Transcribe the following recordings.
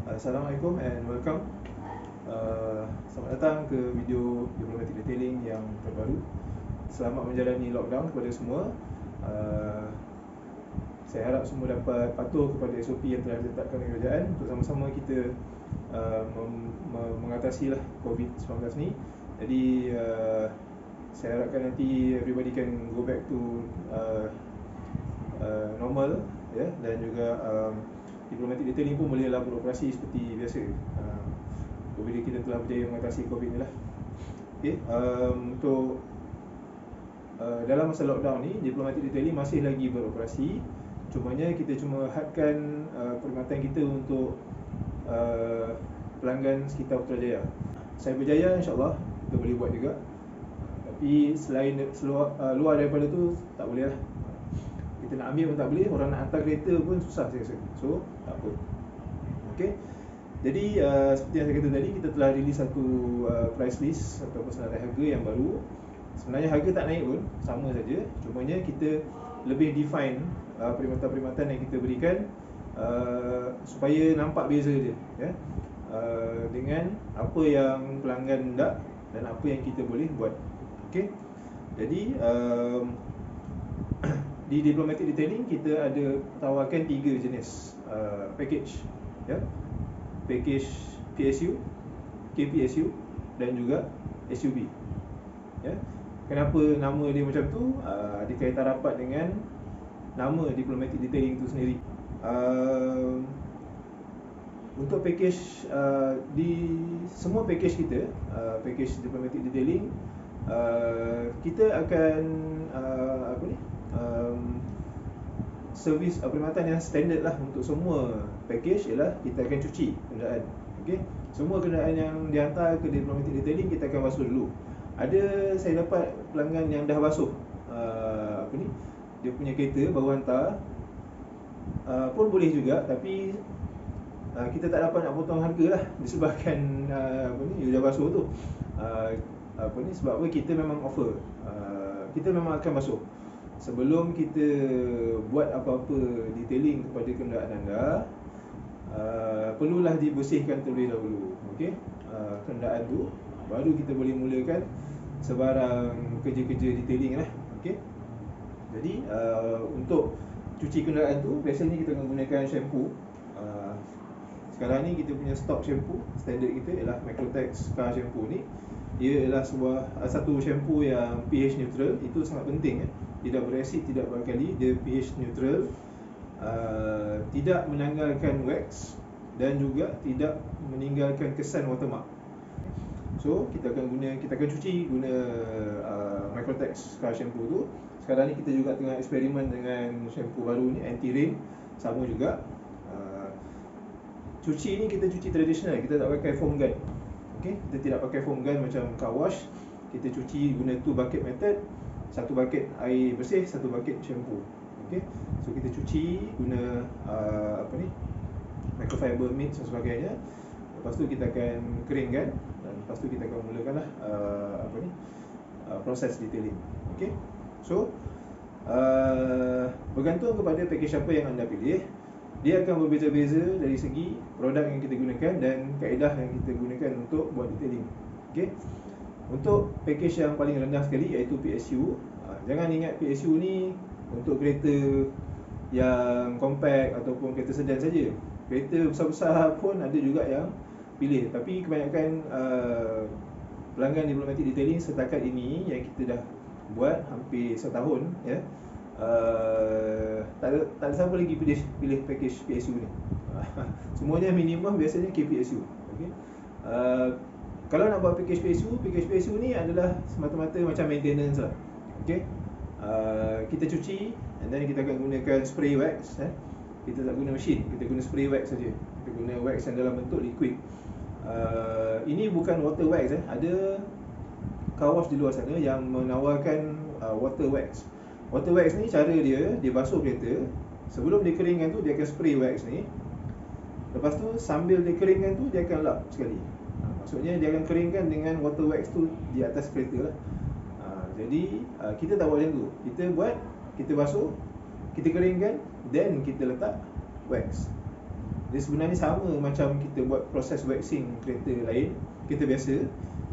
Assalamualaikum and welcome. Selamat datang ke video diplomatic detailing yang terbaru. Selamat menjalani lockdown kepada semua. Saya harap semua dapat patuh kepada SOP yang telah ditetapkan oleh kerajaan untuk sama-sama kita mengatasi COVID-19 ni. Jadi saya harapkan nanti everybody can go back to normal, ya, dan juga diplomatic detailing pun bolehlah beroperasi seperti biasa apabila kita telah berjaya mengatasi COVID ni lah. Okay, untuk dalam masa lockdown ni, diplomatic detailing masih lagi beroperasi. Cumanya kita cuma hadkan perkhidmatan kita untuk pelanggan sekitar Putrajaya. Saya berjaya, insyaAllah kita boleh buat juga. Tapi selain luar daripada tu tak boleh lah. Kita nak ambil pun tak boleh, orang nak hantar kereta pun susah saya rasa. So tak apa. Okay, jadi seperti yang saya kata tadi, kita telah release satu price list ataupun senarai harga yang baru. Sebenarnya harga tak naik pun, sama saja. Cumanya kita lebih define perkhidmatan-perkhidmatan yang kita berikan supaya nampak beza dia, ya, dengan apa yang pelanggan nak dan apa yang kita boleh buat. Okay, jadi di diplomatic detailing kita ada tawarkan 3 jenis package, ya. Package PSU, KPSU dan juga SUB, ya. Kenapa nama dia macam tu? Ada kaitan rapat dengan nama diplomatic detailing itu sendiri. Untuk package di semua package kita, package diplomatic detailing, kita akan servis perkhidmatan yang standard lah untuk semua package ialah kita akan cuci kenderaan. Okey, semua kenderaan yang dihantar ke diplomatic detailing kita akan basuh dulu. Ada saya dapat pelanggan yang dah basuh dia punya kereta baru hantar, pun boleh juga, tapi kita tak dapat nak potong harga lah disebabkan dia dah basuh tu. Sebab apa, kita memang offer, kita memang akan basuh sebelum kita buat apa-apa detailing kepada kenderaan anda. Perlulah dibersihkan terlebih dahulu, okey, kenderaan tu, baru kita boleh mulakan sebarang kerja-kerja detailing lah. Okey, jadi untuk cuci kenderaan tu biasanya kita menggunakan shampoo. Sekarang ni kita punya stok shampoo standard kita ialah Macrotex Car Shampoo ni. Ia ialah satu shampoo yang pH neutral. Itu sangat penting, ya. Tidak berasid, tidak beralkali, dia pH neutral, tidak menanggalkan wax dan juga tidak meninggalkan kesan watermark. So kita akan cuci guna Macrotex Car Shampoo tu. Sekarang ni kita juga tengah eksperimen dengan shampoo baru ni, anti rain, sama juga. Cuci ni kita cuci tradisional, kita tak pakai foam gun. Okay, kita tidak pakai foam gun macam car wash. Kita cuci guna 2 bucket method. 1 bucket air bersih, 1 bucket shampoo. Okay, so kita cuci guna microfiber mix dan sebagainya. Lepas tu kita akan keringkan dan lepas tu kita akan mulakanlah proses detailing. Okay, so bergantung kepada package apa yang anda pilih, dia akan berbeza-beza dari segi produk yang kita gunakan dan kaedah yang kita gunakan untuk buat detailing. Okay, untuk package yang paling rendah sekali iaitu PSU. Jangan ingat PSU ni untuk kereta yang compact ataupun kereta sedan saja. Kereta besar-besar pun ada juga yang pilih. Tapi kebanyakan pelanggan diplomatic detailing setakat ini yang kita dah buat hampir setahun, ya, tak ada siapa lagi pilih package PSU ni. Semuanya minimum biasanya KPSU. Okay, kalau nak buat package PSU ni adalah semata-mata macam maintenance lah. Okay, kita cuci and then kita akan gunakan spray wax, kita tak guna mesin, kita guna spray wax saja. Kita guna wax yang dalam bentuk liquid. Ini bukan water wax, ada car wash di luar sana yang menawarkan water wax. Water wax ni cara dia basuh kereta. Sebelum dia keringkan tu dia akan spray wax ni. Lepas tu sambil dia keringkan tu dia akan lap sekali. Maksudnya dia akan keringkan dengan water wax tu di atas kereta lah. Jadi kita tak buat macam tu. Kita basuh, kita keringkan, then kita letak wax. Dia sebenarnya sama macam kita buat proses waxing kereta lain, kereta biasa.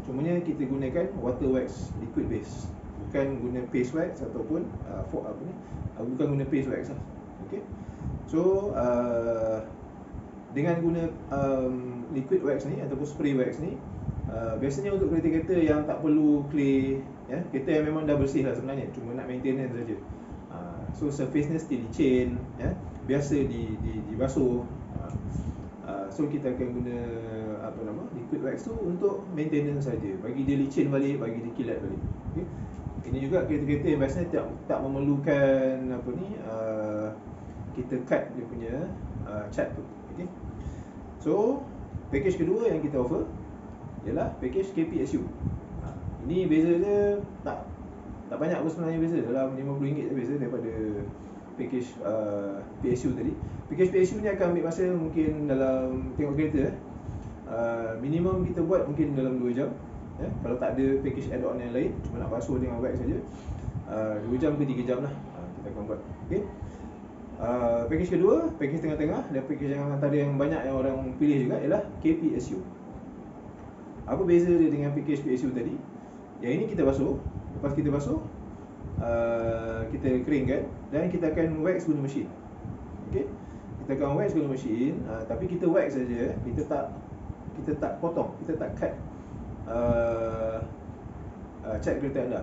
Cumanya kita gunakan water wax, liquid base. Bukan guna paste wax ataupun bukan guna paste wax lah. Okay. So dengan guna liquid wax ni ataupun spray wax ni, biasanya untuk kereta-kereta yang tak perlu clay, ya, kereta yang memang dah bersih lah sebenarnya, cuma nak maintenance saja. So surface-nya still licin, ya, biasa dibasuh. So kita akan guna liquid wax tu untuk maintenance saja, bagi dia licin balik, bagi dia kilat balik. Okay. Ini juga kereta-kereta yang biasanya tak memerlukan kita cut dia punya cat tu. Okay. So package kedua yang kita offer ialah package KPSU. Ini beza dia tak banyak pun sebenarnya, beza dalam RM50 je beza daripada package PSU tadi. Package PSU ni akan ambil masa mungkin dalam tengok kereta, minimum kita buat mungkin dalam 2 jam, ya. Kalau tak ada package add-on yang lain, cuma nak basuh dengan wax saja, 2 jam ke 3 jam lah kita akan buat. Okay. Package kedua, package tengah-tengah, dan package yang antara yang banyak yang orang pilih juga ialah KPSU. Apa beza dia dengan package PSU tadi? Yang ini kita basuh, lepas kita basuh, kita keringkan dan kita akan wax guna mesin. Okay? Kita akan wax guna mesin, tapi kita wax saja, kita tak potong, kita tak cut cat kereta anda.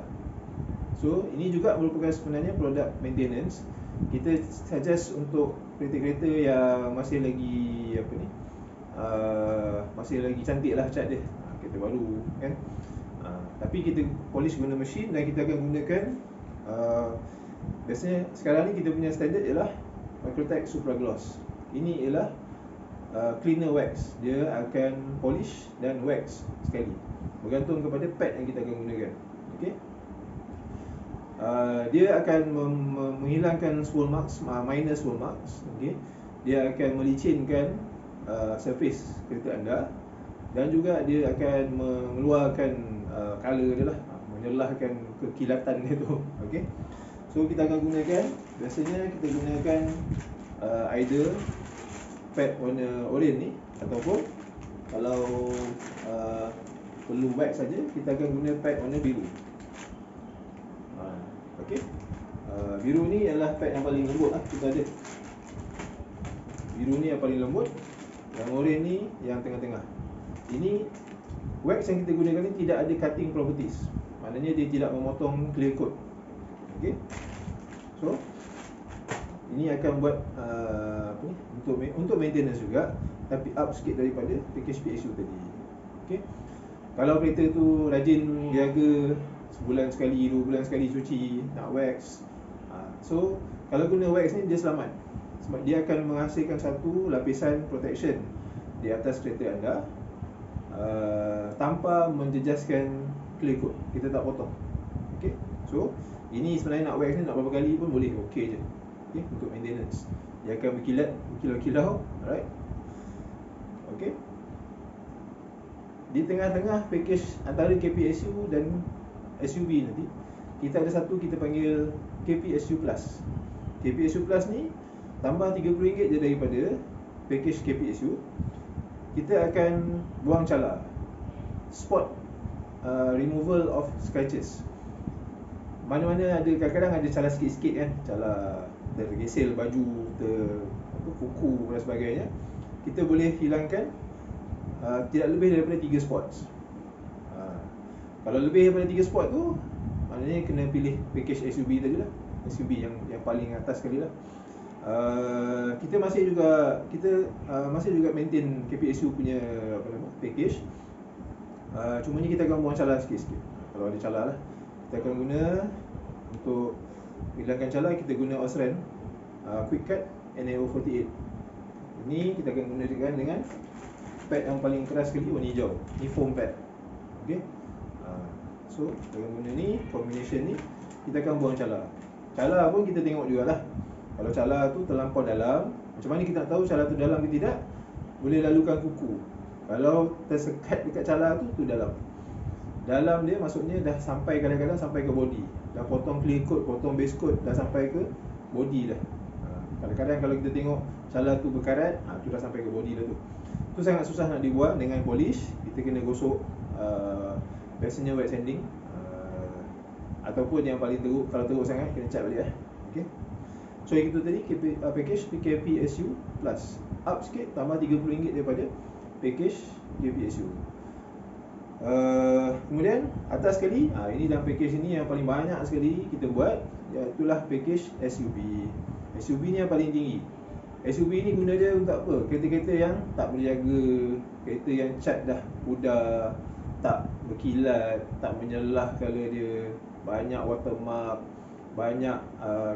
So ini juga merupakan sebenarnya produk maintenance. Kita suggest untuk kereta-kereta yang masih lagi masih lagi cantik lah cat dia, kereta baru kan. Tapi kita polish guna mesin dan kita akan gunakan biasanya sekarang ni kita punya standard ialah Microtech Supra Gloss. Ini ialah cleaner wax. Dia akan polish dan wax sekali, bergantung kepada pad yang kita akan gunakan. Okay. Dia akan menghilangkan swirl marks, minor swirl marks. Okay. Dia akan melicinkan surface kereta anda, dan juga dia akan mengeluarkan color dia lah, menyelahkan kekilatan dia tu. Okay. So kita akan gunakan, biasanya kita gunakan either pad warna oranye ni, ataupun kalau perlu wax saja, kita akan guna pad warna biru. Okay. Biru ni adalah pad yang paling lembut lah kita ada. Biru ni yang paling lembut, yang oranye ni yang tengah-tengah. Ini wax yang kita gunakan ni tidak ada cutting properties, maknanya dia tidak memotong clear coat. Okay. So ini akan buat untuk maintenance juga, tapi up sikit daripada package PSU tadi. Okay. Kalau kereta tu rajin jaga, sebulan sekali, 2 bulan sekali cuci, nak wax, so kalau guna wax ni dia selamat, sebab dia akan menghasilkan satu lapisan protection di atas kereta anda, tanpa menjejaskan clear coat. Kita tak potong. Okay. So ini sebenarnya nak wax ni nak berapa kali pun boleh, okey je. Okay. Untuk maintenance, dia akan berkilat, berkilau-kilau. Alright. Okay. Di tengah-tengah package antara KPSU dan SUV nanti, kita ada satu kita panggil KPSU Plus. KPSU Plus ni tambah RM30 je daripada package KPSU. Kita akan buang cala, spot removal of scratches. Mana-mana ada, kadang-kadang ada cala sikit-sikit kan, cala tergesel baju, kuku dan sebagainya, kita boleh hilangkan tidak lebih daripada 3 spots. Kalau lebih daripada 3 spot tu, maknanya kena pilih package SUV tadi lah, SUV yang paling atas sekali lah. Kita masih juga maintain KPSU punya package. Cuma ni kita akan buang cala sikit-sikit. Kalau ada cala lah, kita akan guna untuk hilangkan cala, kita guna Osram Quick Cut NAO48. Ini kita akan gunakan dengan pad yang paling keras sekali, warna hijau. Ni foam pad. Okay. So dengan guna ni, combination ni, kita akan buang cala. Cala pun kita tengok jugalah. Kalau cala tu terlampau dalam, macam mana kita nak tahu cala tu dalam ke tidak? Boleh lalukan kuku. Kalau tersekat dekat cala tu dalam. Dalam dia maksudnya dah sampai, kadang-kadang sampai ke body. Dah potong clear coat, potong base coat, dah sampai ke body dah. Kadang-kadang kalau kita tengok cala tu berkarat, tu dah sampai ke body dah tu. Tu sangat susah nak dibuat dengan polish. Kita kena gosok, biasanya wet sanding, ataupun yang paling teruk, kalau teruk sangat kena cat balik Okay. So yang itu tadi package PKPSU Plus. Up sikit, tambah RM30 daripada package PKPSU. Kemudian atas sekali, ini dalam package ini yang paling banyak sekali kita buat, iaitulah package SUV. SUV ni yang paling tinggi. SUV ni guna dia untuk apa? Kereta-kereta yang tak boleh jaga, kereta yang cat dah pudar, tak berkilat, tak menyelah colour dia, banyak watermark, banyak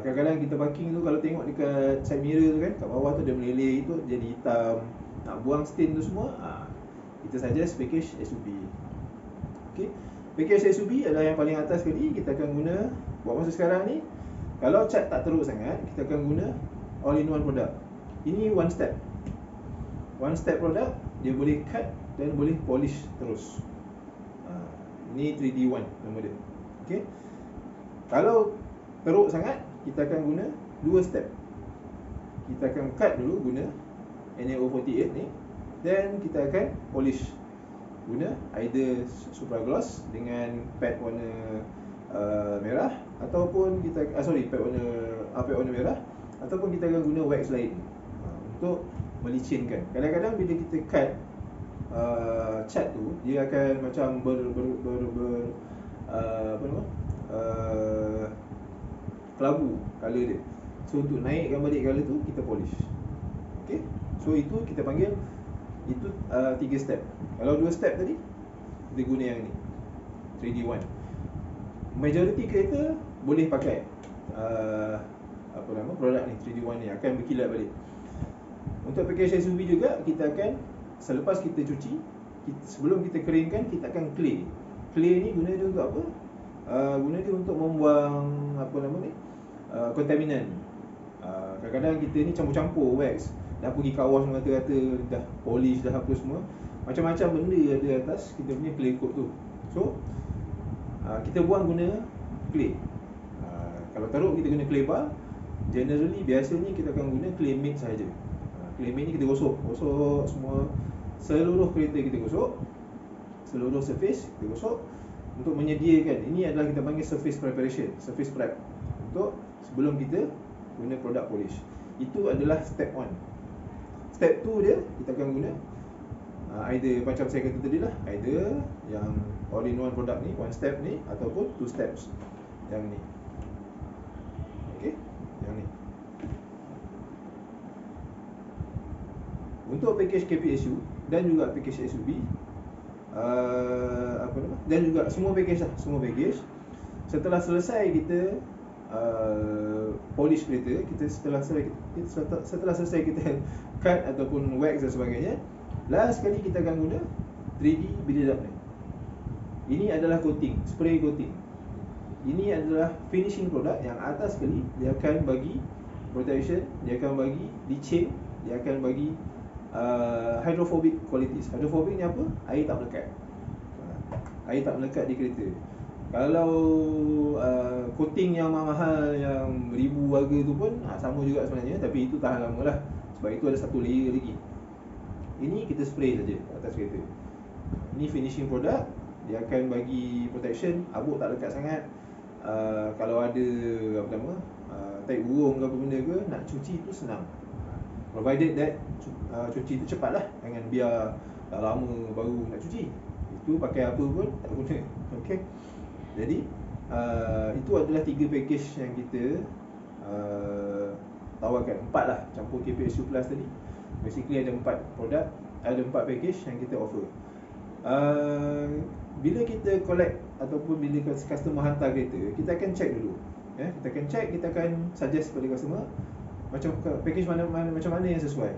kadang-kadang kita parking tu kalau tengok dekat side mirror tu kan, kat bawah tu dia meleleh, itu jadi hitam. Nak buang stain tu semua, kita suggest package SUV. Okay. Package SUV adalah yang paling atas sekali. Kita akan guna, buat masa sekarang ni, kalau cat tak teruk sangat, kita akan guna all-in-one product. Ini one step product. Dia boleh cut dan boleh polish terus. Ini 3D1 nama dia. Okay. Kalau teruk sangat, kita akan guna 2 step. Kita akan cut dulu guna NaO48 ni, then kita akan polish guna either Supra Gloss dengan pad warna merah, ataupun kita pad warna merah, ataupun kita akan guna wax lain untuk melicinkan. Kadang-kadang bila kita cut cat tu, dia akan macam kelabu color dia. So untuk naikkan balik color tu, kita polish. Okay. So itu kita panggil, itu 3 step. Kalau 2 step tadi, kita guna yang ni 3D1. Majority kereta boleh pakai produk ni, 3D1 ni akan berkilat balik. Untuk package SUV juga, kita akan, selepas kita cuci, sebelum kita keringkan, kita akan clay. Clay ni guna dia untuk apa? Guna dia untuk membuang kontaminan. Kadang-kadang kita ni campur-campur wax, dah pergi car wash rata-rata, dah polish, dah apa semua, macam-macam benda ada atas kita punya clay coat tu. So kita buang guna clay. Kalau teruk kita guna clay bar. Generally biasanya kita akan guna clay mix saja. Clay mix ni kita gosok semua, seluruh kereta kita gosok, seluruh surface kita gosok, untuk menyediakan. Ini adalah kita panggil surface preparation, surface prep, untuk sebelum kita guna produk polish. Itu adalah step 1. Step 2 dia, kita akan guna either macam saya kata tadi lah, either yang all-in-one product ni, 1 step ni, ataupun 2 steps yang ni. Okay, yang ni. Untuk package KPSU dan juga package SUV, dan juga semua package lah, semua package, setelah selesai kita polish kereta, setelah selesai kita cut ataupun wax dan sebagainya, last sekali kita akan guna 3D build up ni. Ini adalah coating, spray coating. Ini adalah finishing product yang atas sekali. Dia akan bagi protection, dia akan bagi licin, dia akan bagi hydrophobic qualities. Hydrophobic ni apa? Air tak melekat. Air tak melekat di kereta. Kalau coating yang mahal, yang ribu harga tu pun sama juga sebenarnya, tapi itu tahan lama lah, sebab itu ada satu layer lagi. Ini kita spray saja atas kereta. Ini finishing product. Dia akan bagi protection, abuk tak lekat sangat. Kalau ada tai burung ke apa benda ke, nak cuci tu senang, provided that cuci tu cepat lah, jangan biar dah lama baru nak cuci. Itu pakai apa pun tak guna. Okay. Jadi itu adalah 3 package yang kita tawarkan. 4 lah, campur KPSU Plus tadi. Basically ada 4 produk, ada 4 package yang kita offer. Bila kita collect ataupun bila customer hantar kereta, kita akan check dulu. Kita akan check, kita akan suggest kepada customer macam package macam mana yang sesuai.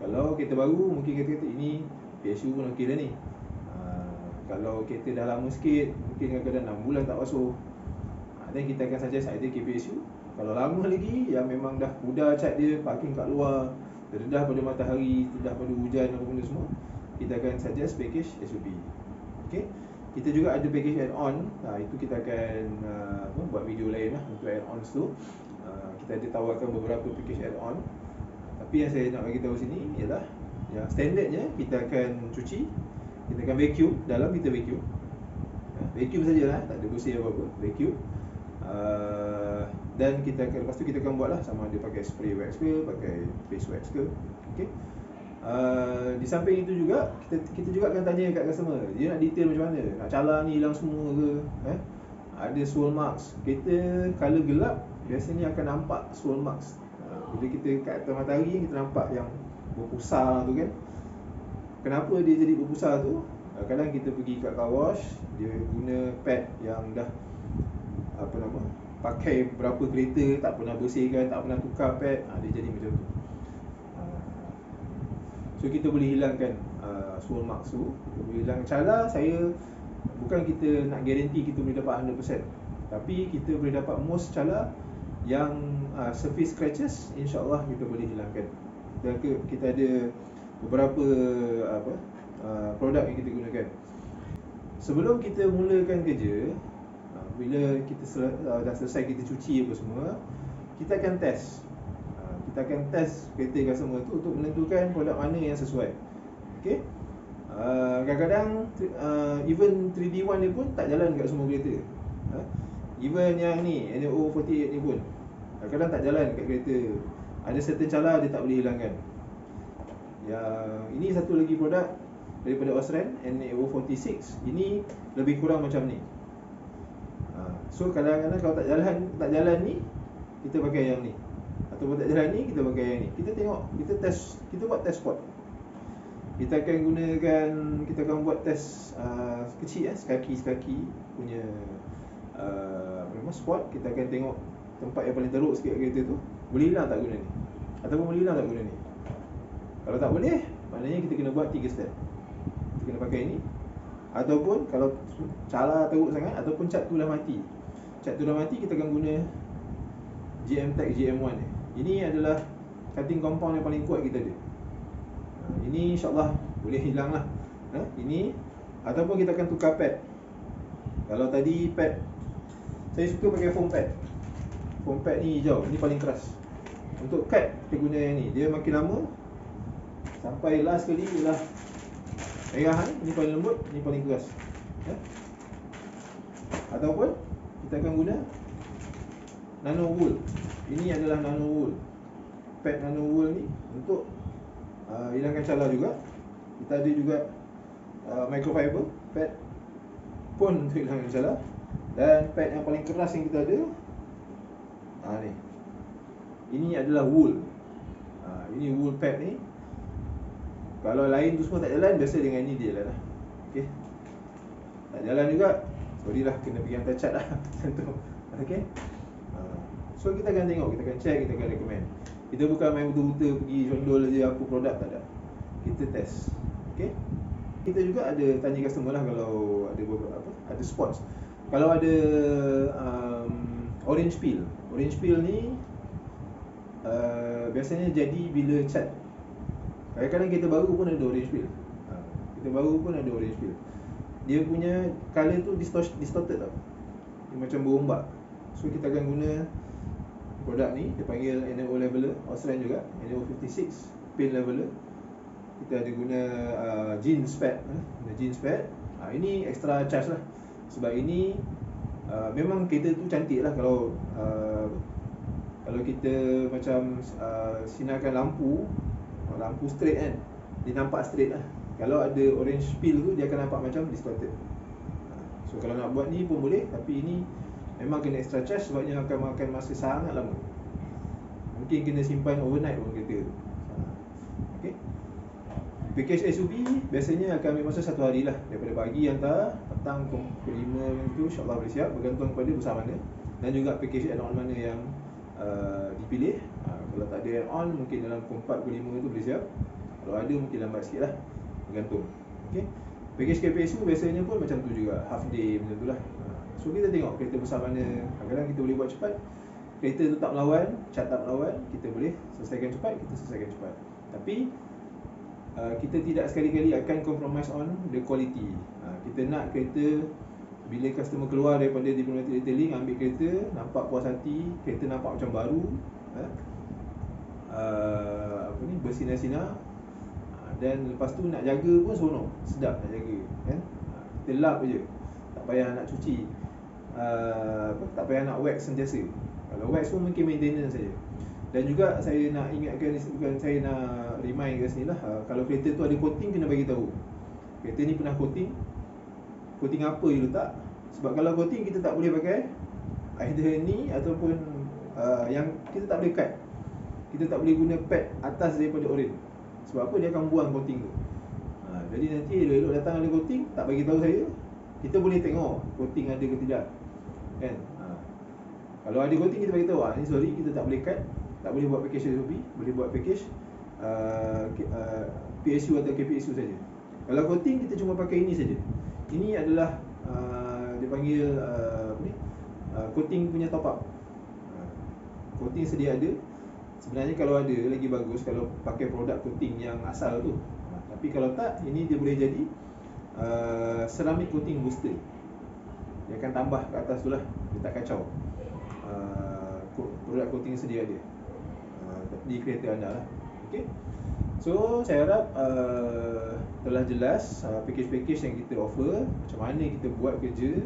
Kalau kereta baru, mungkin kereta ini PSU pun okey dah ni. Kalau kereta dah lama sikit, mungkin kadang-kadang 6 bulan tak basuh, then kita akan suggest either KPSU. Kalau lama lagi, yang memang dah pudar cat dia, parking kat luar, terdedah pada matahari, terdedah pada hujan apa benda semua, kita akan suggest package SUV. Okay. Kita juga ada package add-on. Itu kita akan buat video lain lah untuk add-ons tu. Kita kita ada tawarkan beberapa package add-on. Tapi yang saya nak bagi tahu sini ialah yang standardnya kita akan cuci, kita akan vacuum, dalam kita vacuum. Vacuum sajalah, tak ada bersih apa-apa, vacuum. Dan kita akan, lepas tu kita akan buatlah sama ada pakai spray wax ke, pakai face wax ke. Okey. Di samping itu juga kita juga akan tanya kat customer, dia nak detail macam mana, nak cala ni hilang semua ke, ada swirl marks. Kereta color gelap biasanya akan nampak swirl marks. Bila kita kat atas matahari kita nampak yang berpusar tu kan. Kenapa dia jadi berpusar tu? Kadang kita pergi kat car wash, dia guna pad yang dah pakai berapa kereta, tak pernah bersihkan, tak pernah tukar pad, dia jadi macam tu. So kita boleh hilangkan swirl marks tu, kita boleh hilang cala. Bukan kita nak guarantee kita boleh dapat 100%, tapi kita boleh dapat most cala. Yang surface scratches, insyaAllah kita boleh hilangkan. Dan kita ada beberapa produk yang kita gunakan. Sebelum kita mulakan kerja, bila kita dah selesai kita cuci apa semua, kita akan test. Kita akan test kereta customer tu untuk menentukan produk mana yang sesuai. Okay. Kadang-kadang even 3D1 ni pun tak jalan kat semua kereta. Even yang ni NAO48 ni pun kadang-kadang tak jalan kat kereta. Ada certain cala dia tak boleh hilangkan. Ini satu lagi produk daripada Osram, NAO46. Ini lebih kurang macam ni. So kadang-kadang kalau tak jalan ni, kita pakai yang ni. Ataupun tak jalan ni, kita pakai yang ni. Kita tengok, kita buat test spot. Kita akan buat test kecil, sekaki punya spot. Kita akan tengok tempat yang paling teruk sikit kereta tu, boleh hilang tak guna ni, ataupun boleh hilang tak guna ni. Kalau tak boleh, maknanya kita kena buat 3 step. Kita kena pakai ni. Ataupun kalau cala teruk sangat, ataupun cat tu dah mati, kita akan guna GM Tech GM1 ni. Ini adalah cutting compound yang paling kuat kita ada. Ini insyaAllah boleh hilang lah. Ini. Ataupun kita akan tukar pad. Kalau tadi pad, saya suka pakai foam pad. Foam pad ni hijau, ni paling keras. Untuk cut kita guna yang ni. Dia makin lama, sampai last kali ialah merah ni. Ni paling lembut, ni paling keras. Ataupun kita akan guna nano wool. Ini adalah nano wool. Pad nano wool ni untuk hilangkan cala juga. Kita ada juga microfiber pad pun untuk hilangkan cala. Dan pad yang paling keras yang kita ada ni. Ini adalah wool. Ini wool pad ni. Kalau lain tu semua tak jalan, biasa dengan ni dia lah. Okey. Tak jalan juga, sorry lah, kena pergi hantar cat lah. Okey. So kita akan tengok, kita akan check, kita akan recommend. Kita bukan main betul-betul pergi condol je apa produk, tak ada. Kita test. Okey. Kita juga ada tanya customer lah kalau ada ada spots. Kalau ada orange peel. Orange peel ni biasanya jadi bila cat. Kadang-kadang kereta baru pun ada orange peel. Kereta baru pun ada orange peel. Dia punya colour tu distorted tau. Dia macam berombak. So kita akan guna produk ni, dia panggil NAO leveler, Osram juga, NAO56 paint leveler. Kita ada guna jeans pad, jeans pad. Ini extra charge lah. Sebab ini memang kereta tu cantik lah kalau kita macam sinarkan lampu straight kan, dia nampak straight lah. Kalau ada orange peel tu, dia akan nampak macam distorted. So kalau nak buat ni pun boleh, tapi ini memang kena extra charge sebabnya akan makan masa sangat lama. Mungkin kena simpan overnight pun kereta tu. Okay. Package SUV biasanya akan ambil masa 1 hari lah. Daripada pagi hantar, petang pukul 5 macam tu, insyaAllah boleh siap. Bergantung pada besar mana, dan juga package add-on mana yang dipilih. Kalau tak ada add-on, mungkin dalam pukul 4 pukul 5 tu boleh siap. Kalau ada mungkin lambat sikit lah, bergantung. Okay. Package KPSU biasanya pun macam tu juga, half day macam tu lah. So kita tengok kereta besar mana. Kadang-kadang kita boleh buat cepat, kereta tu tak melawan, cat tak melawan, kita boleh selesaikan cepat, kita selesaikan cepat. Tapi kita tidak sekali-kali akan compromise on the quality. Kita nak kereta, bila customer keluar daripada diplomatic detailing, ambil kereta, nampak puas hati, kereta nampak macam baru, apa ni, bersinar-sinar. Dan lepas tu nak jaga pun seronok, sedap nak jaga kan. Kita lap je, tak payah nak cuci, tak payah nak wax sentiasa. Kalau wax pun mungkin maintenance saja. Dan juga saya nak ingatkan, bukan saya nak remind kat sini lah, kalau kereta tu ada coating kena bagi tahu. Kereta ni pernah coating apa je letak. Sebab kalau coating kita tak boleh pakai, either ni ataupun yang kita tak boleh cut. Kita tak boleh guna pad atas daripada oren. Sebab apa? Dia akan buang coating tu. Jadi nanti elok-elok datang ada coating, tak bagi tahu saya, kita boleh tengok coating ada ke tidak kan. Kalau ada coating kita bagi tahu, ni sorry kita tak boleh cut, tak boleh buat package SOP, boleh buat package PSU atau KPSU saja. Kalau coating kita cuma pakai ini saja. Ini adalah dia panggil coating punya top up. Coating sedia ada. Sebenarnya kalau ada lagi bagus kalau pakai produk coating yang asal tu. Tapi kalau tak, ini dia boleh jadi ceramic coating booster. Dia akan tambah ke atas tu lah, dia tak kacau. Produk coating sedia ada di kereta anda lah. Okay. So saya harap telah jelas package-package yang kita offer, macam mana kita buat kerja.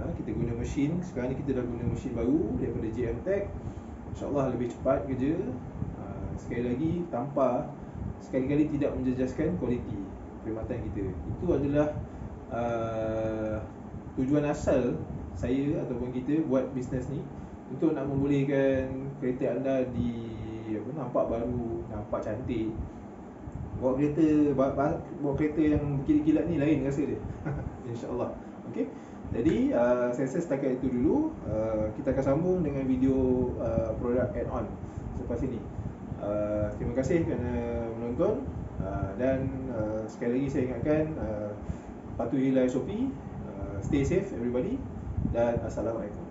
Kita guna mesin, sekarang ni kita dah guna mesin baru daripada JM Tech. InsyaAllah lebih cepat kerja. Sekali lagi, tanpa sekali-kali tidak menjejaskan kualiti perkhidmatan kita. Itu adalah tujuan asal saya ataupun kita buat bisnes ni, untuk nak membolehkan kereta anda nampak baru, nampak cantik. Bawa kereta yang berkilat-kilat ni lain rasa dia. InsyaAllah. Okay. Jadi saya rasa setakat itu dulu. Kita akan sambung dengan video produk add-on selepas ini. Terima kasih kerana menonton. Dan sekali lagi saya ingatkan, patuhilah SOP, stay safe everybody, dan Assalamualaikum.